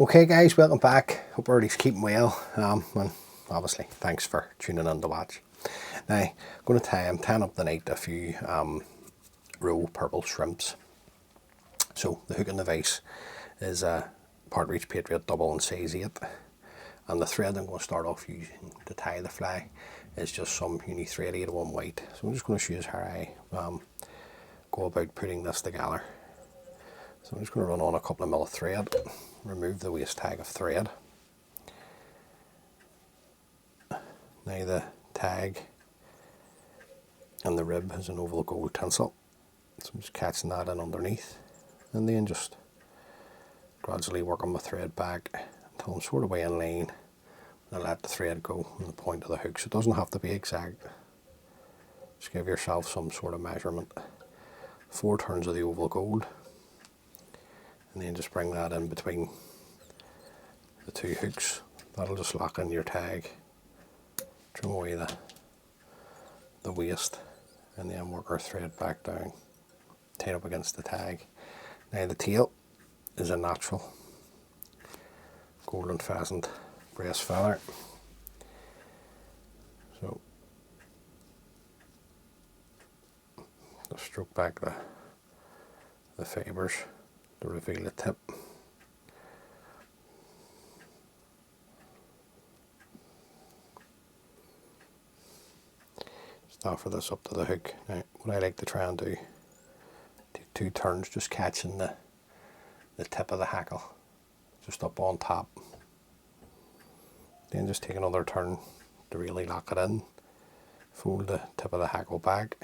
Okay guys, welcome back. Hope everybody's keeping well. And obviously thanks for tuning in to watch. Now I'm going to tan up tonight a few roe purple shrimps. So the hook and the vise is a Partridge Patriot double in size 8, and the thread I'm going to start off using to tie the fly is just some uni thread 801 white. So I'm just going to show you how I go about putting this together. So I'm just going to run on a couple of mil of thread, remove the waste tag of thread. Now the tag and the rib is an oval gold tinsel, so I'm just catching that in underneath, and then just gradually working my thread back until I'm sort of way in line, and I let the thread go on the point of the hook. So it doesn't have to be exact, just give yourself some sort of measurement. 4 turns of the oval gold, and then just bring that in between the 2 hooks. That'll just lock in your tag, trim away the waste, and then work our thread back down, tied up against the tag. Now the tail is a natural golden pheasant breast feather. So just stroke back the fibres to reveal the tip. Just offer this up to the hook. Now what I like to try and do, take 2 turns just catching the tip of the hackle just up on top. Then just take another turn to really lock it in. Fold the tip of the hackle back,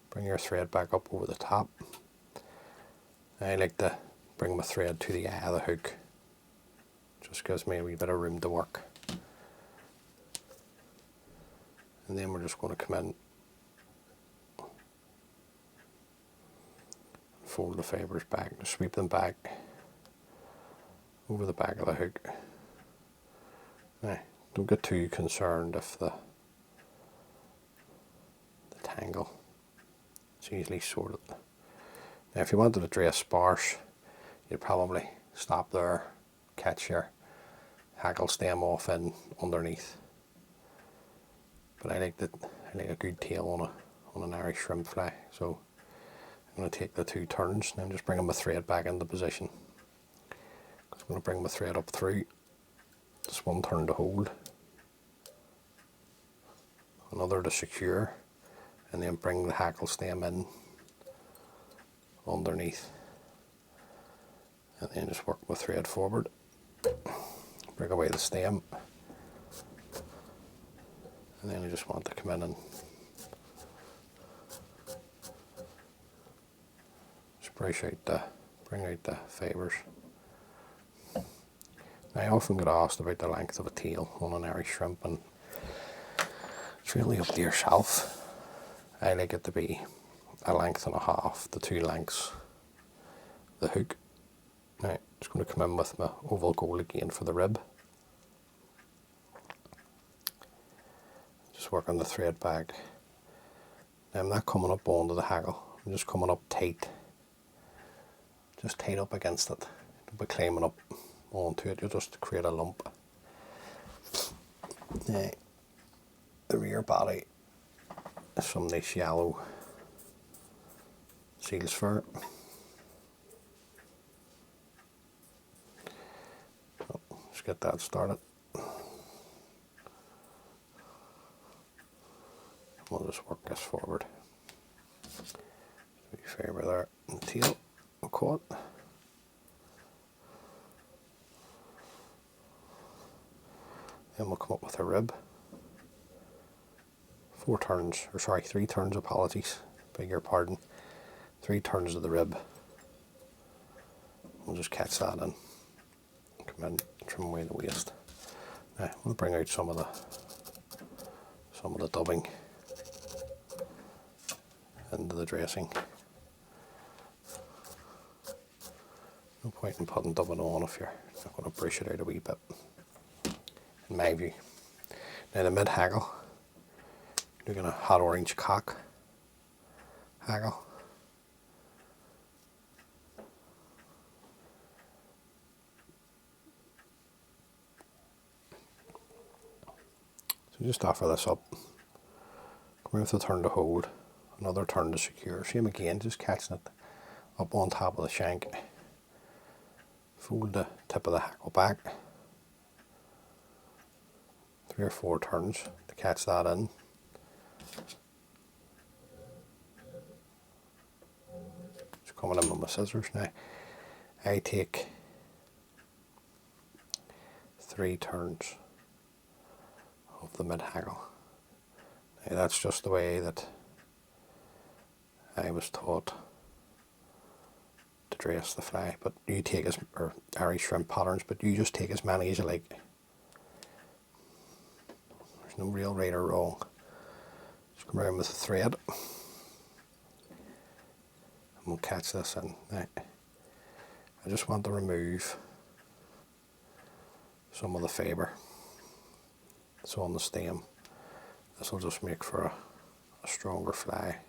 bring your thread back up over the top. I like to bring my thread to the eye of the hook, just gives me a wee bit of room to work. And then we're just going to come in, fold the fibres back, just sweep them back over the back of the hook. Now, don't get too concerned if the tangle. It's easily sorted. Now if you wanted to dress sparse, you'd probably stop there, catch your hackle stem off in underneath. But I like a good tail on an Irish shrimp fly. So I'm going to take the 2 turns and I'm just bringing my thread back into position. I'm going to bring my thread up through, just 1 turn to hold, another to secure, and then bring the hackle stem in underneath, and then just work my thread forward, break away the stem, and then I just want to come in and bring out the fibres. I often get asked about the length of a tail on an Irish shrimp, and it's really up to yourself. I like it to be a length and a half, the 2 lengths, the hook. Now I'm just going to come in with my oval gold again for the rib. Just working the thread back. Now I'm not coming up onto the hackle, I'm just coming up tight. Just tight up against it. Don't be climbing up onto it, you'll just create a lump. Now the rear body is some nice yellow seal's fur. So let's get that started. We'll just work this forward. Do your fibre there, and the tail will cut. Then we'll come up with a rib. 4 turns, or sorry, 3 turns, apologies, beg your pardon. 3 turns of the rib. We'll just catch that in. Come in, trim away the waste. Now we'll bring out some of the dubbing into the dressing. No point in putting dubbing on if you're not going to brush it out a wee bit, in my view. Now the mid-hackle, you're going to hot orange cock hackle. So just offer this up. Come in with the turn to hold, another turn to secure. Same again, just catching it up on top of the shank. Fold the tip of the hackle back. 3 or 4 turns to catch that in. Just coming in with my scissors now. I take 3 turns of the mid-hackle. Now that's just the way that I was taught to dress the fly, but you take as, or Irish shrimp patterns, but you just take as many as you like. There's no real right or wrong. Just come around with a thread and we'll catch this in. Now, I just want to remove some of the fibre that's on the stem. This will just make for a stronger fly.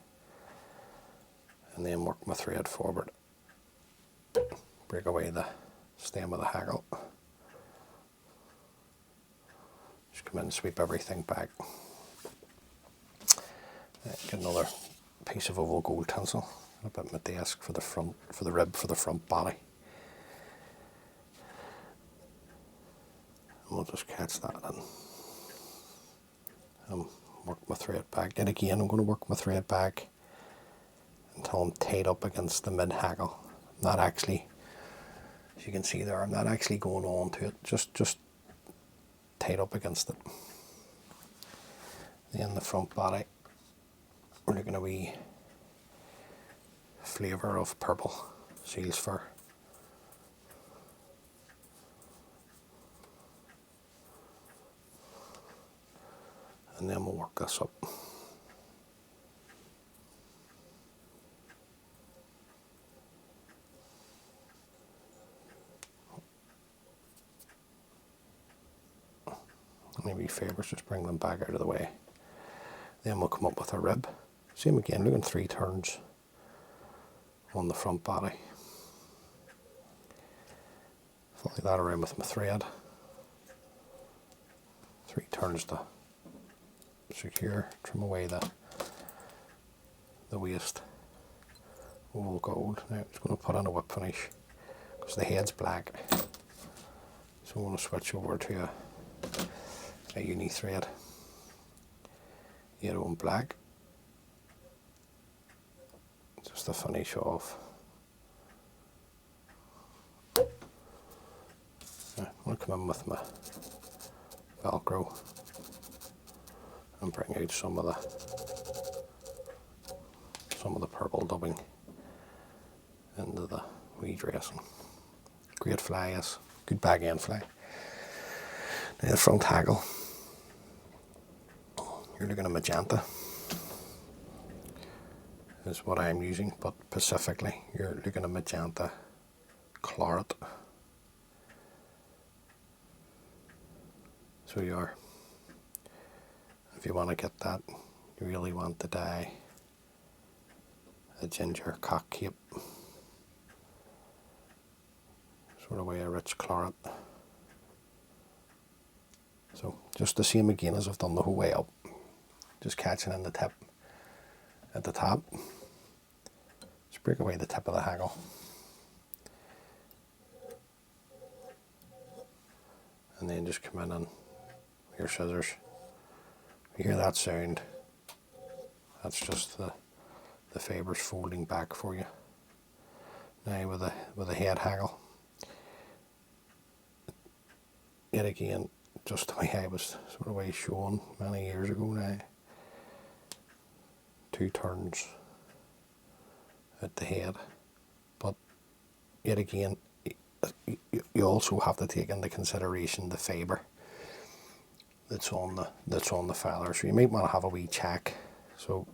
And then work my thread forward. Break away the stem of the hackle. Just come in and sweep everything back. Get another piece of oval gold tinsel up at my desk for the front, for the rib, for the front body. And we'll just catch that in. And work my thread back. And again, I'm going to work my thread back until I'm tied up against the mid-hackle. Not actually, as you can see there, I'm not actually going on to it, just tied up against it. Then the front body, we're looking at a wee flavour of purple seal's fur. And then we'll work this up. Maybe favours, just bring them back out of the way. Then we'll come up with a rib. Same again, looking 3 turns on the front body. Follow that around with my thread. 3 turns to secure, trim away the waist. Oval gold. Now I'm just going to put on a whip finish because the head's black. So I'm going to switch over to a uni thread. Yellow and black. Just to finish off. I'm going to come in with my Velcro and bring out some of the purple dubbing into the wee dressing. Great fly, yes. Good bag end fly. Now the front hackle. You're looking at Magenta is what I'm using, but specifically you're looking at Magenta Claret. So you are. If you want to get that, you really want to dye a ginger cock cape, sort of way a rich claret. So just the same again as I've done the whole way up, just catching in the tip at the top. Just break away the tip of the hackle. And then just come in and with your scissors. You hear that sound, that's just the fibres folding back for you. Now with a head hackle, yet again, just the way I was sort of way shown many years ago now. 2 turns at the head, but yet again, you also have to take into consideration the fibre that's on the feather. So you might want to have a wee check. So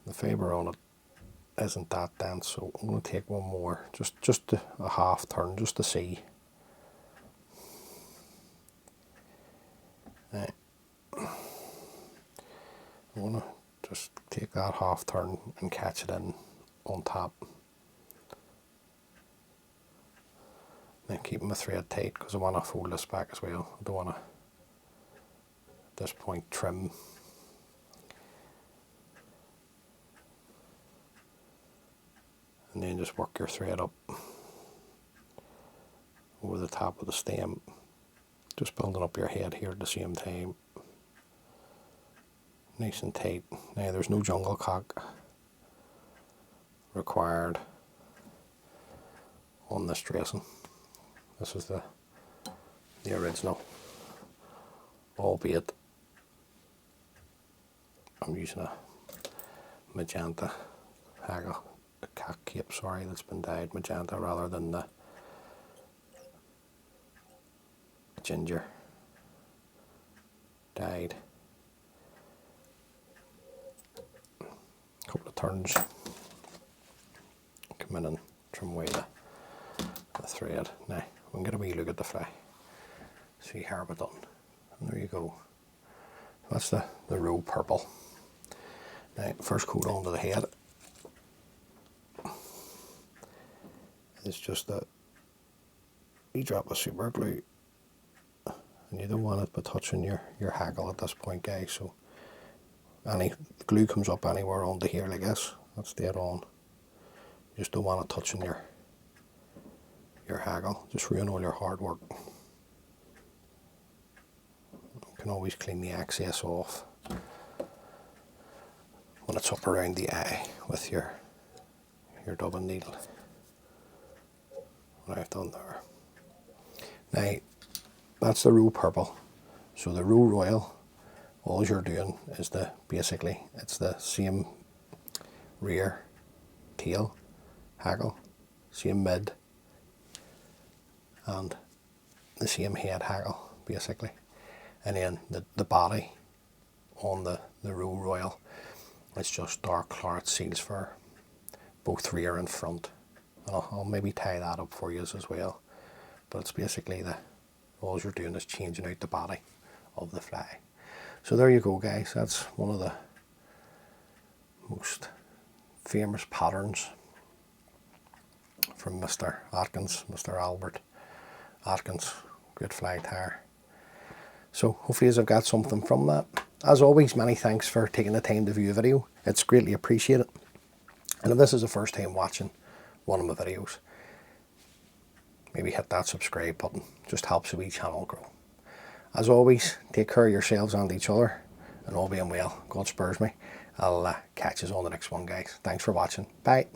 the fibre on it isn't that dense. So I'm going to take one more, just a half turn, just to see. Right. I'm going to just take that half turn and catch it in on top. Then keeping my thread tight because I want to fold this back as well. I don't want to this point trim. And then just work your thread up over the top of the stem, just building up your head here at the same time. Nice and tight. Now there's no jungle cock required on this dressing. This is the original, albeit I'm using a magenta hackle, a cock cape, sorry, that's been dyed magenta rather than the ginger dyed. Couple of turns, come in and trim away the thread. Now we can get a wee look at the fly, see how we're done, and there you go. That's the roe purple. Now first coat onto the head is just a wee drop of super glue, and you don't want it but touching your hackle at this point, guys, so any glue comes up anywhere onto here like this, that's dead on. You just don't want it touching your hackle, just ruin all your hard work. You can always clean the excess off when it's up around the eye with your dubbing needle. What I've done there. Now that's the roe purple. So the roe royal, all you're doing is basically it's the same rear tail hackle, same mid, and the same head hackle basically, and then the body on the roe royal, it's just dark claret seals for both rear and front, and I'll maybe tie that up for you as well, but it's basically all you're doing is changing out the body of the fly. So there you go, guys, that's one of the most famous patterns from Mr. Atkins, Mr. Albert Atkins, great fly tire. So hopefully I've got something from that. As always, many thanks for taking the time to view a video. It's greatly appreciated. And if this is the first time watching one of my videos, maybe hit that subscribe button. Just helps the wee channel grow. As always, take care of yourselves and each other, and all being well, God spurs me. I'll catch you on the next one, guys. Thanks for watching. Bye.